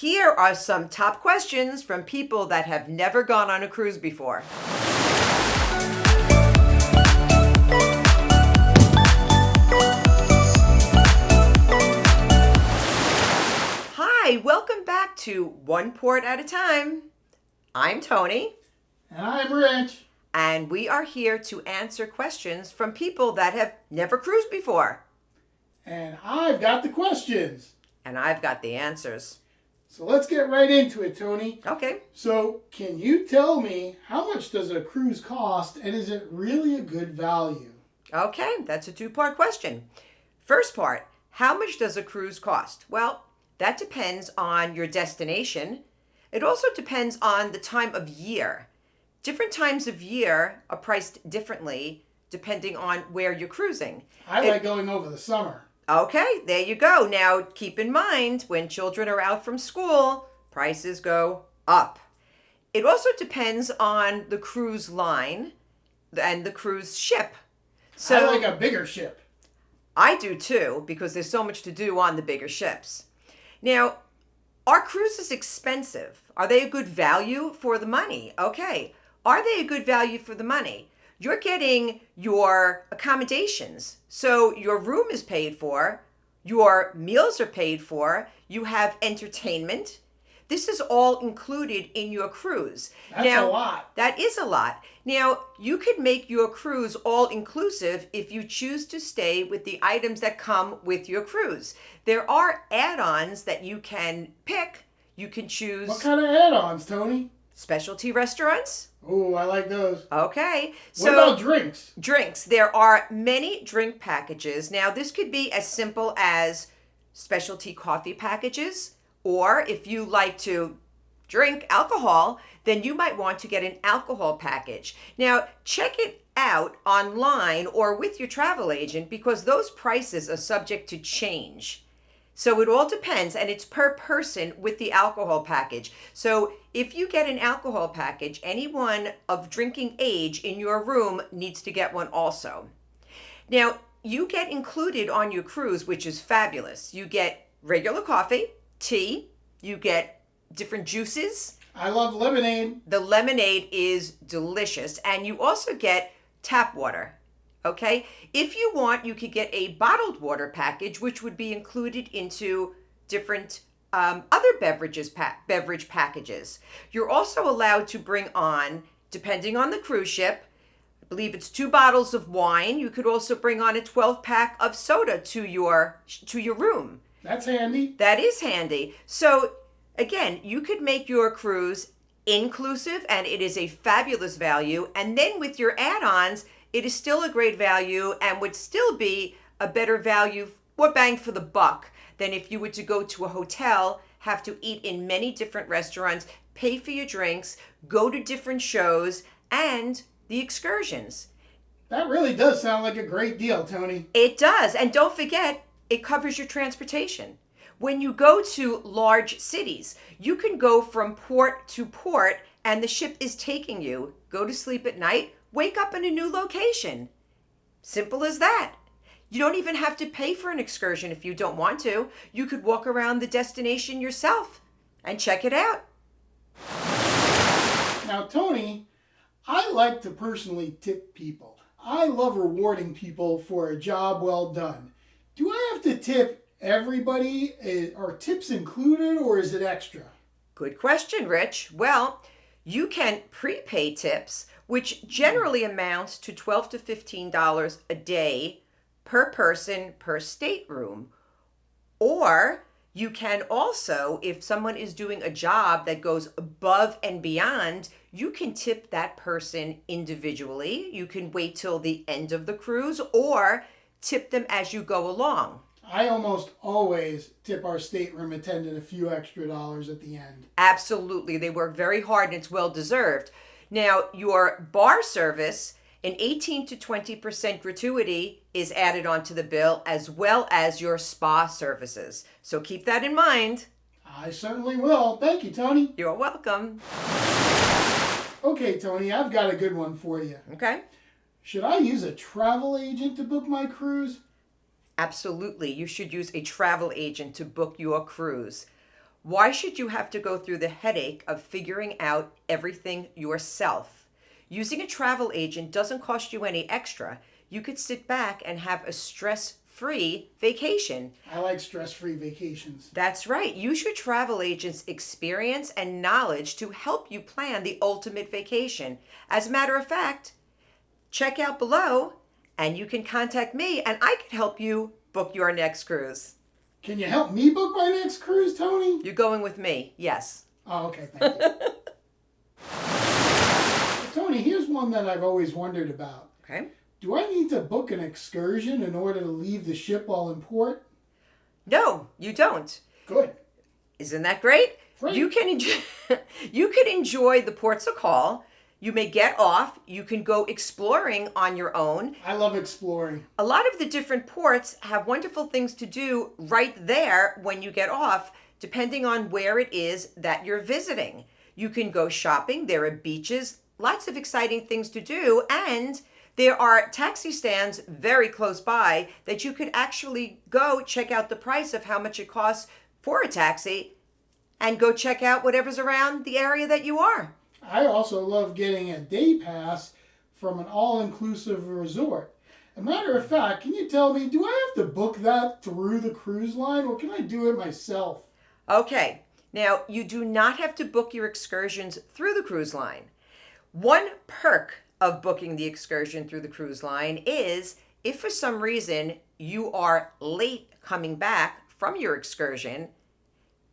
Here are some top questions from people that have never gone on a cruise before. Hi, welcome back to One Port at a Time. I'm Tony. And I'm Rich. And we are here to answer questions from people that have never cruised before. And I've got the questions. And I've got the answers. So let's get right into it, Tony. Okay. So can you tell me how much does a cruise cost and is it really a good value? Okay, that's a two-part question. First part, how much does a cruise cost? Well, that depends on your destination. It also depends on the time of year. Different times of year are priced differently depending on where you're cruising. I like going over the summer. Okay, there you go. Now, keep in mind, when children are out from school, prices go up. It also depends on the cruise line and the cruise ship. So I like a bigger ship. I do too, because there's so much to do on the bigger ships. Now, are cruises expensive? Are they a good value for the money? Okay. Are they a good value for the money? You're getting your accommodations. So your room is paid for, your meals are paid for, you have entertainment. This is all included in your cruise. That's a lot. That is a lot. Now, you could make your cruise all inclusive if you choose to stay with the items that come with your cruise. There are add-ons that you can pick. You can choose. What kind of add-ons, Tony? Specialty restaurants. Oh, I like those. Okay. What about drinks? Drinks. There are many drink packages. Now, this could be as simple as specialty coffee packages, or if you like to drink alcohol, then you might want to get an alcohol package. Now, check it out online or with your travel agent because those prices are subject to change. So it all depends, and it's per person with the alcohol package. So if you get an alcohol package, anyone of drinking age in your room needs to get one also. Now, you get included on your cruise, which is fabulous. You get regular coffee, tea, you get different juices. I love lemonade. The lemonade is delicious, and you also get tap water. Okay, if you want, you could get a bottled water package, which would be included into different other beverage packages. You're also allowed to bring on, depending on the cruise ship, I believe it's 2 bottles of wine. You could also bring on a 12-pack of soda to your room. That's handy. That is handy. So again, you could make your cruise inclusive, and it is a fabulous value. And then with your add-ons, it is still a great value and would still be a better value or bang for the buck than if you were to go to a hotel, have to eat in many different restaurants, pay for your drinks, go to different shows, and the excursions. That really does sound like a great deal, Tony. It does. And don't forget, it covers your transportation. When you go to large cities, you can go from port to port and the ship is taking you. Go to sleep at night. Wake up in a new location. Simple as that. You don't even have to pay for an excursion if you don't want to. You could walk around the destination yourself and check it out. Now, Tony, I like to personally tip people. I love rewarding people for a job well done. Do I have to tip everybody? Are tips included or is it extra? Good question, Rich. Well, you can prepay tips, which generally amounts to $12 to $15 a day per person per stateroom. Or you can also, if someone is doing a job that goes above and beyond, you can tip that person individually. You can wait till the end of the cruise or tip them as you go along. I almost always tip our stateroom attendant a few extra dollars at the end. Absolutely. They work very hard and it's well deserved. Now, your bar service, an 18 to 20% gratuity is added onto the bill, as well as your spa services. So keep that in mind. I certainly will. Thank you, Tony. You're welcome. Okay, Tony, I've got a good one for you. Okay. Should I use a travel agent to book my cruise? Absolutely. You should use a travel agent to book your cruise. Why should you have to go through the headache of figuring out everything yourself? Using a travel agent doesn't cost you any extra. You could sit back and have a stress-free vacation. I like stress-free vacations. That's right. Use your travel agent's experience and knowledge to help you plan the ultimate vacation. As a matter of fact, check out below and you can contact me and I can help you book your next cruise. Can you help me book my next cruise, Tony? You're going with me, yes. Oh, okay, thank you. Tony, here's one that I've always wondered about. Okay. Do I need to book an excursion in order to leave the ship while in port? No, you don't. Good. Isn't that great? Great. You can enjoy the ports of call. You may get off. You can go exploring on your own. I love exploring. A lot of the different ports have wonderful things to do right there when you get off, depending on where it is that you're visiting. You can go shopping. There are beaches, lots of exciting things to do, and there are taxi stands very close by that you could actually go check out the price of how much it costs for a taxi and go check out whatever's around the area that you are. I also love getting a day pass from an all-inclusive resort. As a matter of fact, can you tell me, do I have to book that through the cruise line or can I do it myself? Okay, now you do not have to book your excursions through the cruise line. One perk of booking the excursion through the cruise line is if for some reason you are late coming back from your excursion,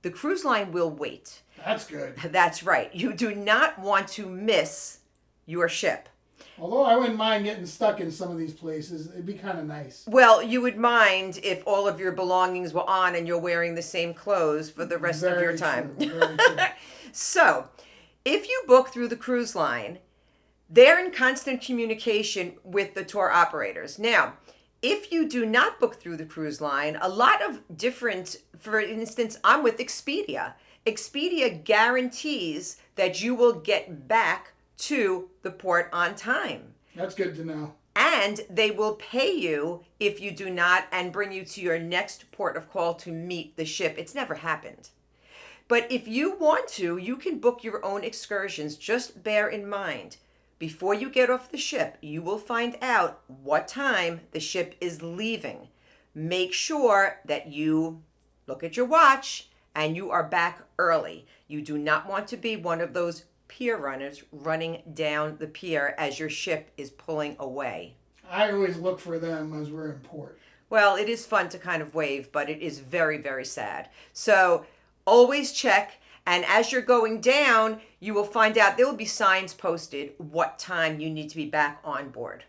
the cruise line will wait. That's good. That's right. You do not want to miss your ship. Although I wouldn't mind getting stuck in some of these places. It'd be kind of nice. Well, you would mind if all of your belongings were on and you're wearing the same clothes for the rest of your time. True. Very true. So, if you book through the cruise line, they're in constant communication with the tour operators. Now, if you do not book through the cruise line, a lot of different, for instance, I'm with Expedia. Expedia guarantees that you will get back to the port on time. That's good to know. And they will pay you if you do not and bring you to your next port of call to meet the ship. It's never happened. But if you want to, you can book your own excursions. Just bear in mind, before you get off the ship, you will find out what time the ship is leaving. Make sure that you look at your watch and you are back early. You do not want to be one of those pier runners running down the pier as your ship is pulling away. I always look for them as we're in port. Well, it is fun to kind of wave, but it is very, very sad. So always check. And as you're going down, you will find out there will be signs posted what time you need to be back on board.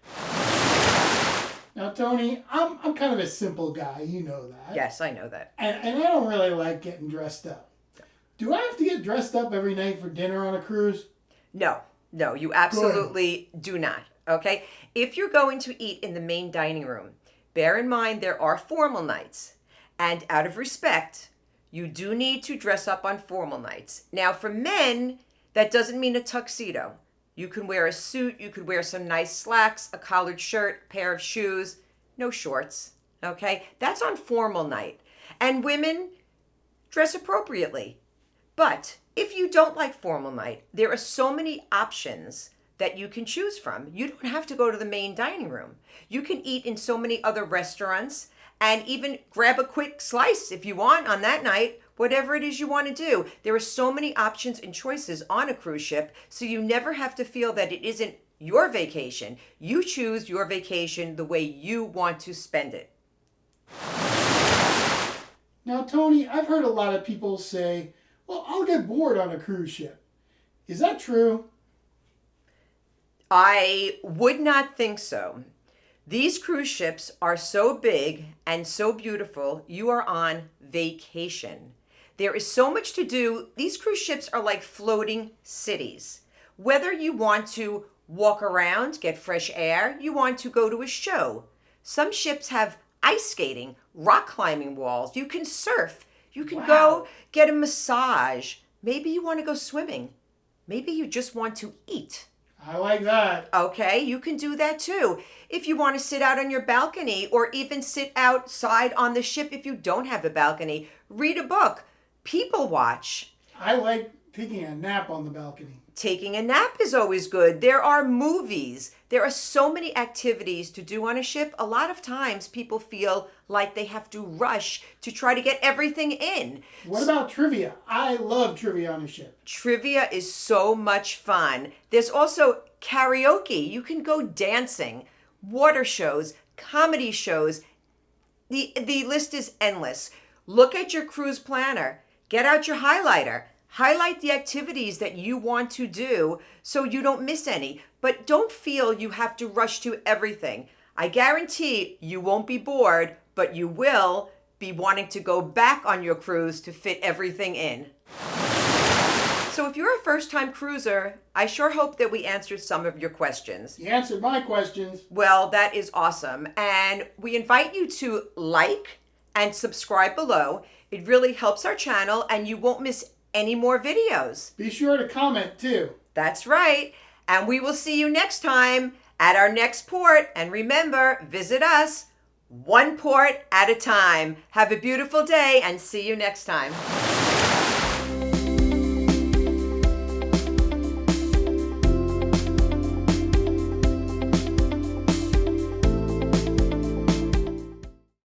Now, Tony, I'm kind of a simple guy. You know that. Yes, I know that. And I don't really like getting dressed up. Do I have to get dressed up every night for dinner on a cruise? No, you absolutely do not. Okay? If you're going to eat in the main dining room, bear in mind there are formal nights. And out of respect, you do need to dress up on formal nights. Now, for men, that doesn't mean a tuxedo. You can wear a suit, you could wear some nice slacks, a collared shirt, a pair of shoes, no shorts, okay? That's on formal night. And women, dress appropriately. But if you don't like formal night, there are so many options that you can choose from. You don't have to go to the main dining room. You can eat in so many other restaurants and even grab a quick slice if you want on that night, whatever it is you want to do. There are so many options and choices on a cruise ship, so you never have to feel that it isn't your vacation. You choose your vacation the way you want to spend it. Now, Tony, I've heard a lot of people say, well, I'll get bored on a cruise ship. Is that true? I would not think so. These cruise ships are so big and so beautiful, you are on vacation. There is so much to do. These cruise ships are like floating cities. Whether you want to walk around, get fresh air, you want to go to a show. Some ships have ice skating, rock climbing walls. You can surf. You can go get a massage. Maybe you want to go swimming. Maybe you just want to eat. I like that. Okay, you can do that too. If you want to sit out on your balcony or even sit outside on the ship if you don't have a balcony, read a book, people watch. I like taking a nap on the balcony. Taking a nap is always good. There are movies. There are so many activities to do on a ship. A lot of times people feel like they have to rush to try to get everything in. What about trivia? I love trivia on a ship. Trivia is so much fun. There's also karaoke. You can go dancing, water shows, comedy shows. The list is endless. Look at your cruise planner. Get out your highlighter. Highlight the activities that you want to do so you don't miss any. But don't feel you have to rush to everything. I guarantee you won't be bored, but you will be wanting to go back on your cruise to fit everything in. So if you're a first-time cruiser, I sure hope that we answered some of your questions. You answered my questions. Well, that is awesome. And we invite you to like and subscribe below. It really helps our channel and you won't miss any more videos. Be sure to comment too. That's right. And we will see you next time at our next port. And remember, visit us one port at a time. Have a beautiful day and see you next time.